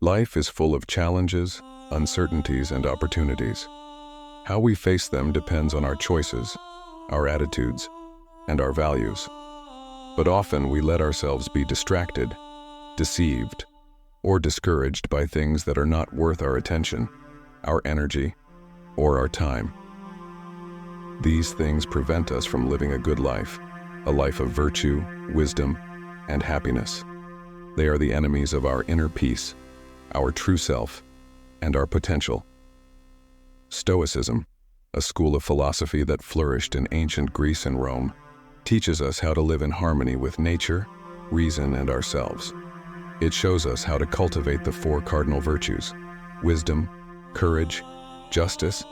Life is full of challenges, uncertainties, and opportunities. How we face them depends on our choices, our attitudes, and our values. But often we let ourselves be distracted, deceived, or discouraged by things that are not worth our attention, our energy, or our time. These things prevent us from living a good life, a life of virtue, wisdom, and happiness. They are the enemies of our inner peace, our true self, and our potential. Stoicism, a school of philosophy that flourished in ancient Greece and Rome, teaches us how to live in harmony with nature, reason, and ourselves. It shows us how to cultivate the four cardinal virtues: wisdom, courage, justice,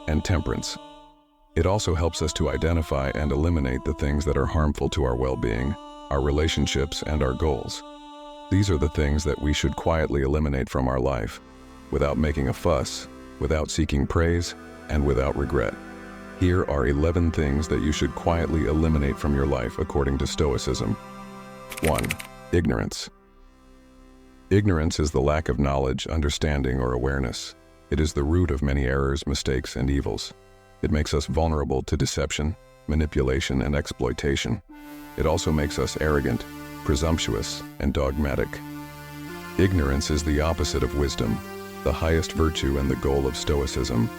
and temperance. It also helps us to identify and eliminate the things that are harmful to our well-being, our relationships, and our goals. These are the things that we should quietly eliminate from our life, without making a fuss, without seeking praise, and without regret. Here are 11 things that you should quietly eliminate from your life according to Stoicism. 1. Ignorance. Ignorance is the lack of knowledge, understanding, or awareness. It is the root of many errors, mistakes, and evils. It makes us vulnerable to deception, manipulation, and exploitation. It also makes us arrogant, presumptuous, and dogmatic. Ignorance is the opposite of wisdom, the highest virtue and the goal of Stoicism.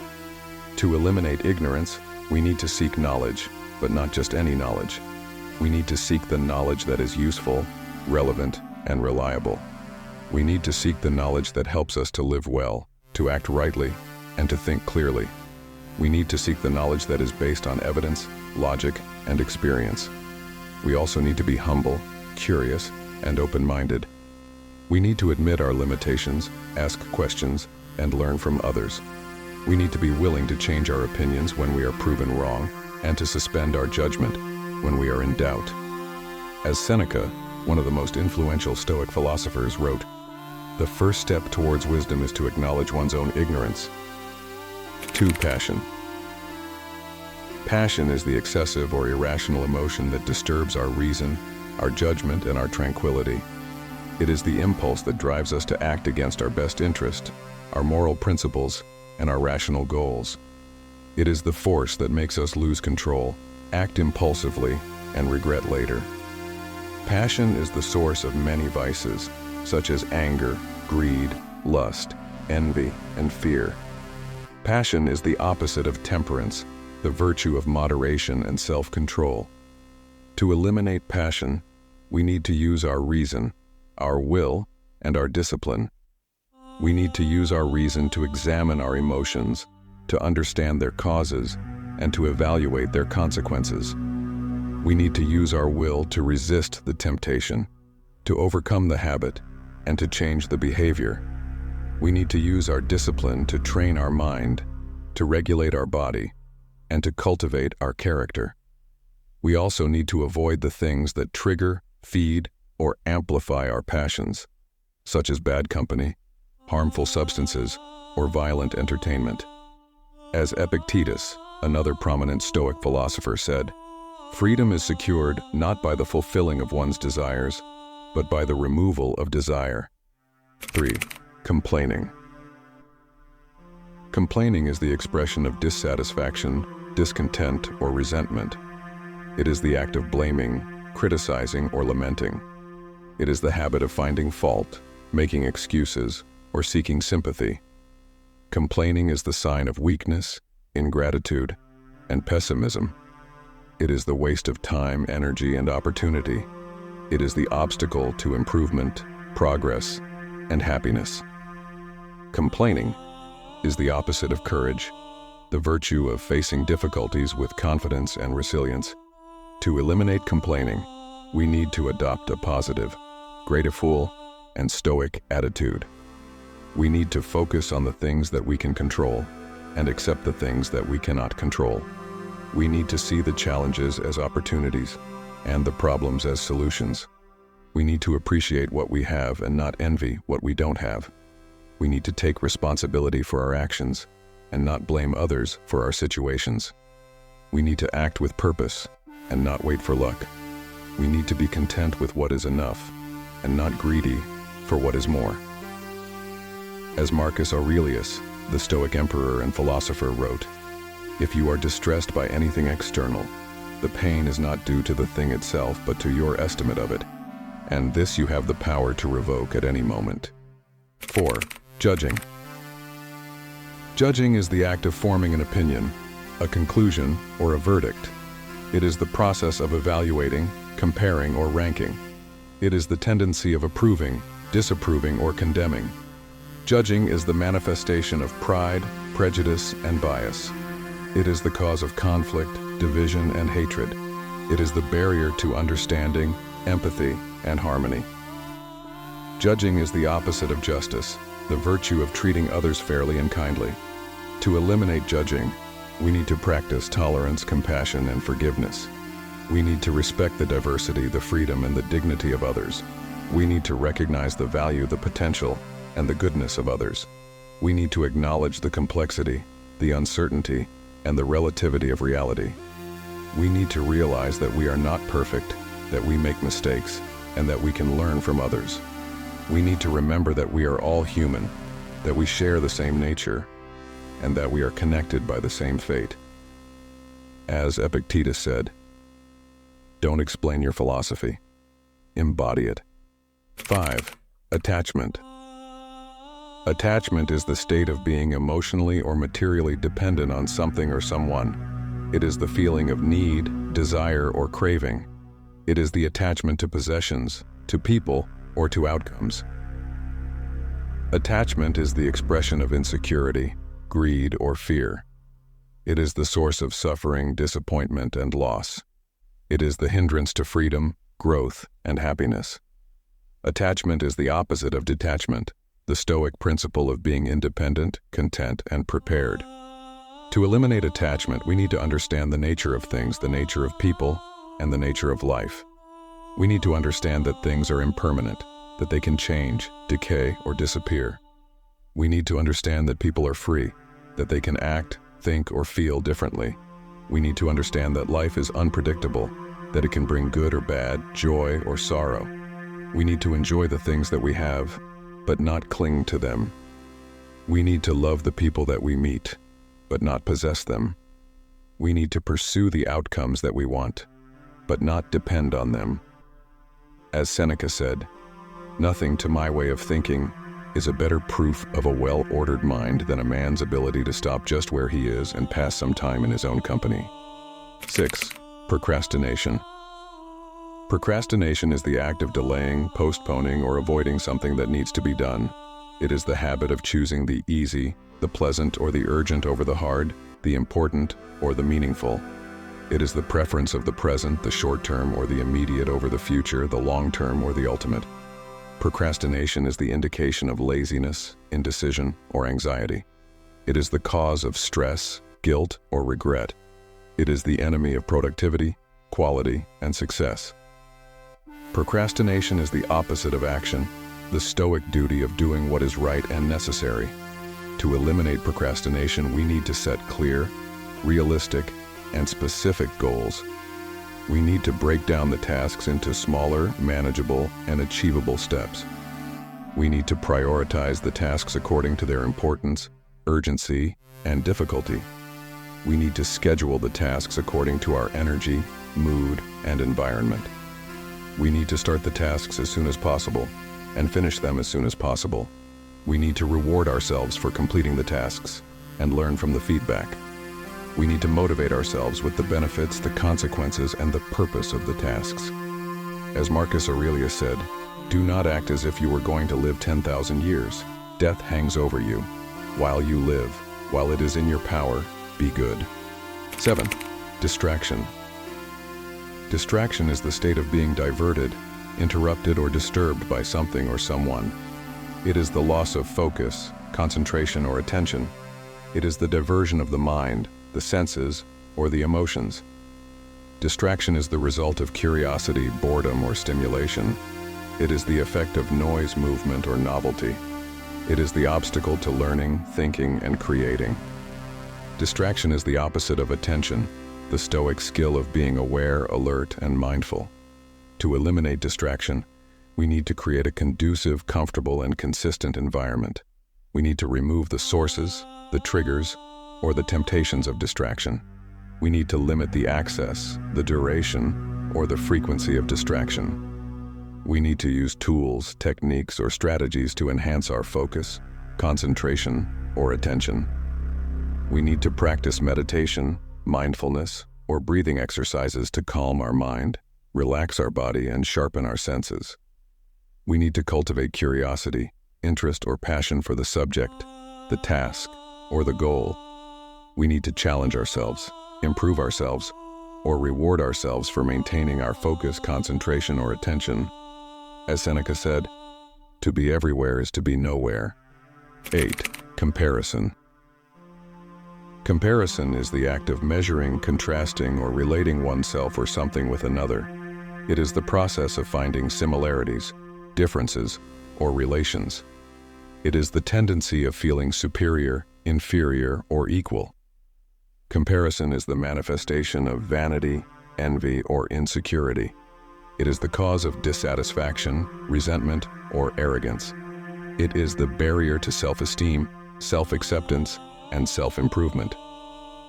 To eliminate ignorance, we need to seek knowledge, but not just any knowledge. We need to seek the knowledge that is useful, relevant, and reliable. We need to seek the knowledge that helps us to live well, to act rightly, and to think clearly. We need to seek the knowledge that is based on evidence, logic, and experience. We also need to be humble, curious, and open-minded. We need to admit our limitations, ask questions, and learn from others. We need to be willing to change our opinions when we are proven wrong, and to suspend our judgment when we are in doubt. As Seneca, one of the most influential Stoic philosophers, wrote, "The first step towards wisdom is to acknowledge one's own ignorance." 2. Passion. Passion is the excessive or irrational emotion that disturbs our reason, our judgment, and our tranquility. It is the impulse that drives us to act against our best interest, our moral principles, and our rational goals. It is the force that makes us lose control, act impulsively, and regret later. Passion is the source of many vices, such as anger, greed, lust, envy, and fear. Passion is the opposite of temperance, the virtue of moderation and self-control. To eliminate passion, we need to use our reason, our will, and our discipline. We need to use our reason to examine our emotions, to understand their causes, and to evaluate their consequences. We need to use our will to resist the temptation, to overcome the habit, and to change the behavior. We need to use our discipline to train our mind, to regulate our body, and to cultivate our character. We also need to avoid the things that trigger, feed, or amplify our passions, such as bad company, harmful substances, or violent entertainment. As Epictetus, another prominent Stoic philosopher, said, "Freedom is secured not by the fulfilling of one's desires, but by the removal of desire." 3. Complaining. Complaining is the expression of dissatisfaction, discontent, or resentment. It is the act of blaming, criticizing, or lamenting. It is the habit of finding fault, making excuses, or seeking sympathy. Complaining is the sign of weakness, ingratitude, and pessimism. It is the waste of time, energy, and opportunity. It is the obstacle to improvement, progress, and happiness. Complaining is the opposite of courage, the virtue of facing difficulties with confidence and resilience. To eliminate complaining, we need to adopt a positive, grateful, and stoic attitude. We need to focus on the things that we can control and accept the things that we cannot control. We need to see the challenges as opportunities and the problems as solutions. We need to appreciate what we have and not envy what we don't have. We need to take responsibility for our actions and not blame others for our situations. We need to act with purpose and not wait for luck. We need to be content with what is enough and not greedy for what is more. As Marcus Aurelius, the Stoic emperor and philosopher, wrote, "If you are distressed by anything external, the pain is not due to the thing itself but to your estimate of it, and this you have the power to revoke at any moment." 4. Judging. Judging is the act of forming an opinion, a conclusion, or a verdict. It is the process of evaluating, comparing, or ranking. It is the tendency of approving, disapproving, or condemning. Judging is the manifestation of pride, prejudice, and bias. It is the cause of conflict, division, and hatred. It is the barrier to understanding, empathy, and harmony. Judging is the opposite of justice, the virtue of treating others fairly and kindly. To eliminate judging, we need to practice tolerance, compassion, and forgiveness. We need to respect the diversity, the freedom, and the dignity of others. We need to recognize the value, the potential, and the goodness of others. We need to acknowledge the complexity, the uncertainty, and the relativity of reality. We need to realize that we are not perfect, that we make mistakes, and that we can learn from others. We need to remember that we are all human, that we share the same nature, and that we are connected by the same fate. As Epictetus said, "Don't explain your philosophy, embody it." 5. Attachment. Attachment is the state of being emotionally or materially dependent on something or someone. It is the feeling of need, desire, or craving. It is the attachment to possessions, to people, or to outcomes. Attachment is the expression of insecurity, greed, or fear. It is the source of suffering, disappointment, and loss. It is the hindrance to freedom, growth, and happiness. Attachment is the opposite of detachment, the Stoic principle of being independent, content, and prepared. To eliminate attachment, we need to understand the nature of things, the nature of people, and the nature of life. We need to understand that things are impermanent, that they can change, decay, or disappear. We need to understand that people are free, that they can act, think, or feel differently. We need to understand that life is unpredictable, that it can bring good or bad, joy or sorrow. We need to enjoy the things that we have, but not cling to them. We need to love the people that we meet, but not possess them. We need to pursue the outcomes that we want, but not depend on them. As Seneca said, "Nothing to my way of thinking is a better proof of a well-ordered mind than a man's ability to stop just where he is and pass some time in his own company." 6. Procrastination. Procrastination is the act of delaying, postponing, or avoiding something that needs to be done. It is the habit of choosing the easy, the pleasant, or the urgent over the hard, the important, or the meaningful. It is the preference of the present, the short-term, or the immediate over the future, the long-term, or the ultimate. Procrastination is the indication of laziness, indecision, or anxiety. It is the cause of stress, guilt, or regret. It is the enemy of productivity, quality, and success. Procrastination is the opposite of action, the Stoic duty of doing what is right and necessary. To eliminate procrastination, we need to set clear, realistic, and specific goals. We need to break down the tasks into smaller, manageable, and achievable steps. We need to prioritize the tasks according to their importance, urgency, and difficulty. We need to schedule the tasks according to our energy, mood, and environment. We need to start the tasks as soon as possible and finish them as soon as possible. We need to reward ourselves for completing the tasks and learn from the feedback. We need to motivate ourselves with the benefits, the consequences, and the purpose of the tasks. As Marcus Aurelius said, "Do not act as if you were going to live 10,000 years. Death hangs over you. While you live, while it is in your power, be good." 7. Distraction. Distraction is the state of being diverted, interrupted, or disturbed by something or someone. It is the loss of focus, concentration, or attention. It is the diversion of the mind, the senses, or the emotions. Distraction is the result of curiosity, boredom, or stimulation. It is the effect of noise, movement, or novelty. It is the obstacle to learning, thinking, and creating. Distraction is the opposite of attention, the Stoic skill of being aware, alert, and mindful. To eliminate distraction, we need to create a conducive, comfortable, and consistent environment. We need to remove the sources, the triggers, or the temptations of distraction. We need to limit the access, the duration, or the frequency of distraction. We need to use tools, techniques, or strategies to enhance our focus, concentration, or attention. We need to practice meditation, mindfulness, or breathing exercises to calm our mind, relax our body, and sharpen our senses. We need to cultivate curiosity, interest, or passion for the subject, the task, or the goal. We need to challenge ourselves, improve ourselves, or reward ourselves for maintaining our focus, concentration, or attention. As Seneca said, "To be everywhere is to be nowhere." 8. Comparison. Comparison is the act of measuring, contrasting, or relating oneself or something with another. It is the process of finding similarities, differences, or relations. It is the tendency of feeling superior, inferior, or equal. Comparison is the manifestation of vanity, envy, or insecurity. It is the cause of dissatisfaction, resentment, or arrogance. It is the barrier to self-esteem, self-acceptance, and self-improvement.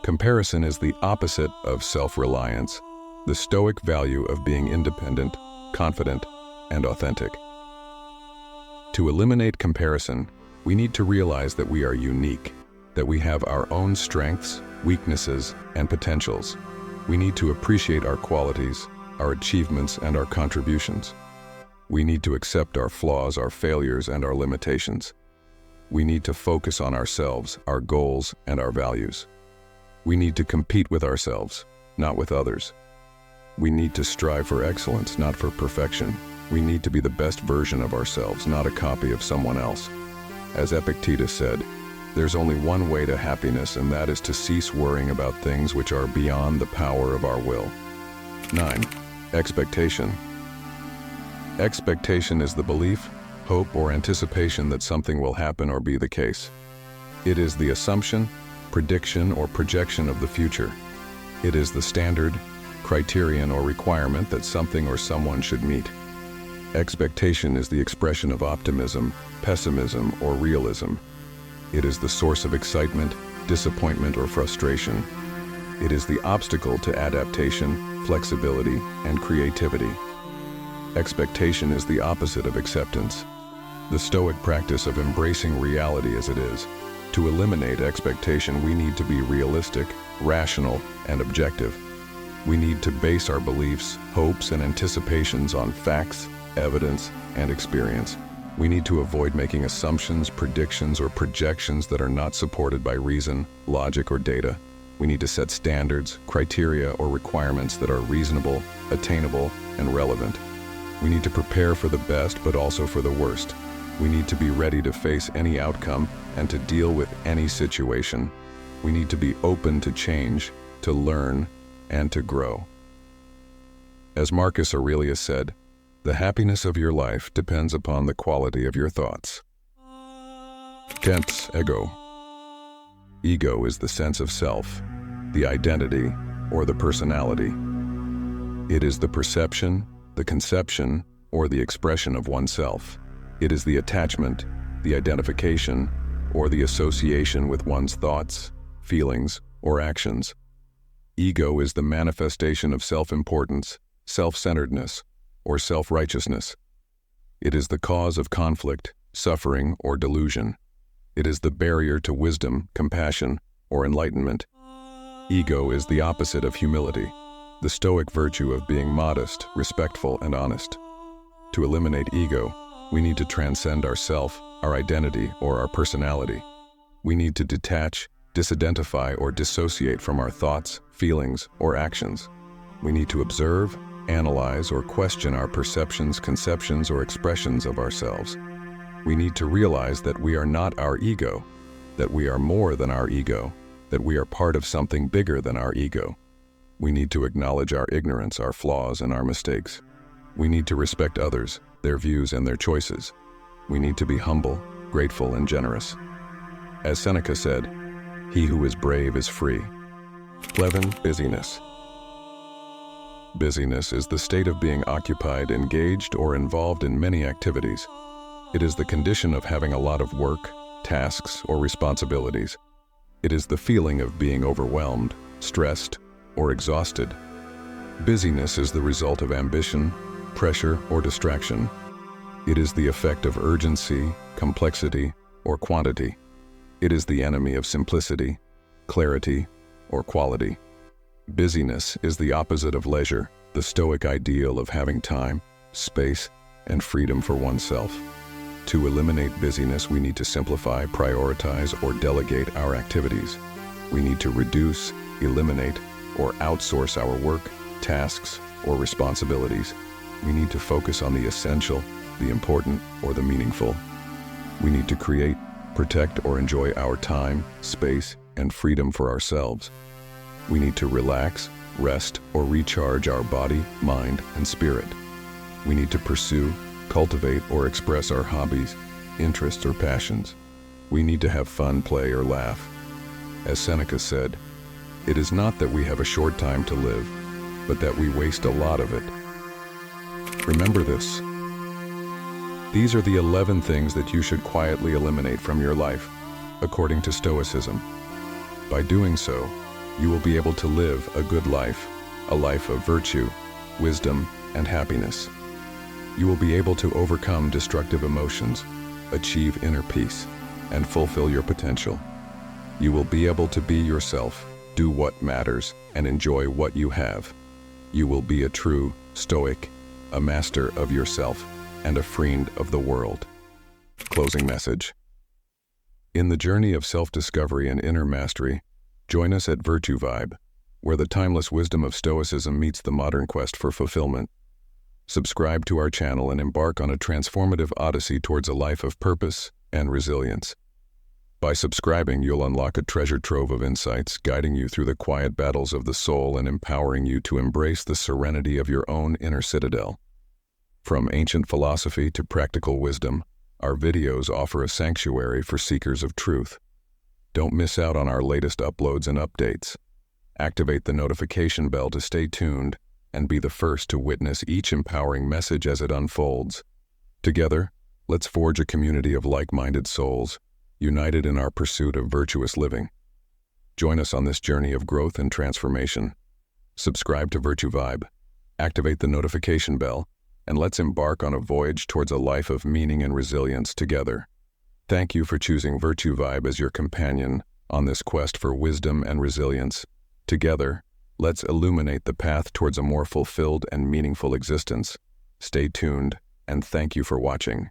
Comparison is the opposite of self-reliance, the Stoic value of being independent, confident, and authentic. To eliminate comparison, we need to realize that we are unique, that we have our own strengths, weaknesses, and potentials. We need to appreciate our qualities, our achievements, and our contributions. We need to accept our flaws, our failures, and our limitations. We need to focus on ourselves, our goals, and our values. We need to compete with ourselves, not with others. We need to strive for excellence, not for perfection. We need to be the best version of ourselves, not a copy of someone else. As Epictetus said, "There's only one way to happiness, and that is to cease worrying about things which are beyond the power of our will." 9. Expectation. Expectation is the belief, hope, or anticipation that something will happen or be the case. It is the assumption, prediction, or projection of the future. It is the standard, criterion, or requirement that something or someone should meet. Expectation is the expression of optimism, pessimism, or realism. It is the source of excitement, disappointment, or frustration. It is the obstacle to adaptation, flexibility, and creativity. Expectation is the opposite of acceptance, the Stoic practice of embracing reality as it is. To eliminate expectation, we need to be realistic, rational, and objective. We need to base our beliefs, hopes, and anticipations on facts, evidence, and experience. We need to avoid making assumptions, predictions, or projections that are not supported by reason, logic, or data. We need to set standards, criteria, or requirements that are reasonable, attainable, and relevant. We need to prepare for the best, but also for the worst. We need to be ready to face any outcome and to deal with any situation. We need to be open to change, to learn, and to grow. As Marcus Aurelius said, "The happiness of your life depends upon the quality of your thoughts." 10. Ego. Ego is the sense of self, the identity, or the personality. It is the perception, the conception, or the expression of oneself. It is the attachment, the identification, or the association with one's thoughts, feelings, or actions. Ego is the manifestation of self-importance, self-centeredness, or self-righteousness. It is the cause of conflict, suffering, or delusion. It is the barrier to wisdom, compassion, or enlightenment. Ego is the opposite of humility, the Stoic virtue of being modest, respectful, and honest. To eliminate ego, we need to transcend ourself, our identity, or our personality. We need to detach, disidentify, or dissociate from our thoughts, feelings, or actions. We need to observe, analyze, or question our perceptions, conceptions, or expressions of ourselves. We need to realize that we are not our ego, that we are more than our ego, that we are part of something bigger than our ego. We need to acknowledge our ignorance, our flaws, and our mistakes. We need to respect others, their views, and their choices. We need to be humble, grateful, and generous. As Seneca said, "He who is brave is free." 11. Busyness. Busyness is the state of being occupied, engaged, or involved in many activities. It is the condition of having a lot of work, tasks, or responsibilities. It is the feeling of being overwhelmed, stressed, or exhausted. Busyness is the result of ambition, pressure, or distraction. It is the effect of urgency, complexity, or quantity. It is the enemy of simplicity, clarity, or quality. Busyness is the opposite of leisure, the Stoic ideal of having time, space, and freedom for oneself. To eliminate busyness, we need to simplify, prioritize, or delegate our activities. We need to reduce, eliminate, or outsource our work, tasks, or responsibilities. We need to focus on the essential, the important, or the meaningful. We need to create, protect, or enjoy our time, space, and freedom for ourselves. We need to relax, rest, or recharge our body, mind, and spirit. We need to pursue, cultivate, or express our hobbies, interests, or passions. We need to have fun, play, or laugh. As Seneca said, "It is not that we have a short time to live, but that we waste a lot of it." Remember this. These are the 11 things that you should quietly eliminate from your life, according to Stoicism. By doing so, you will be able to live a good life, a life of virtue, wisdom, and happiness. You will be able to overcome destructive emotions, achieve inner peace, and fulfill your potential. You will be able to be yourself, do what matters, and enjoy what you have. You will be a true Stoic, a master of yourself, and a friend of the world. Closing message. In the journey of self-discovery and inner mastery, join us at Virtue Vibe, where the timeless wisdom of Stoicism meets the modern quest for fulfillment. Subscribe to our channel and embark on a transformative odyssey towards a life of purpose and resilience. By subscribing, you'll unlock a treasure trove of insights, guiding you through the quiet battles of the soul and empowering you to embrace the serenity of your own inner citadel. From ancient philosophy to practical wisdom, our videos offer a sanctuary for seekers of truth. Don't miss out on our latest uploads and updates. Activate the notification bell to stay tuned and be the first to witness each empowering message as it unfolds. Together, let's forge a community of like-minded souls, united in our pursuit of virtuous living. Join us on this journey of growth and transformation. Subscribe to Virtue Vibe, activate the notification bell, and let's embark on a voyage towards a life of meaning and resilience together. Thank you for choosing Virtue Vibe as your companion on this quest for wisdom and resilience. Together, let's illuminate the path towards a more fulfilled and meaningful existence. Stay tuned, and thank you for watching.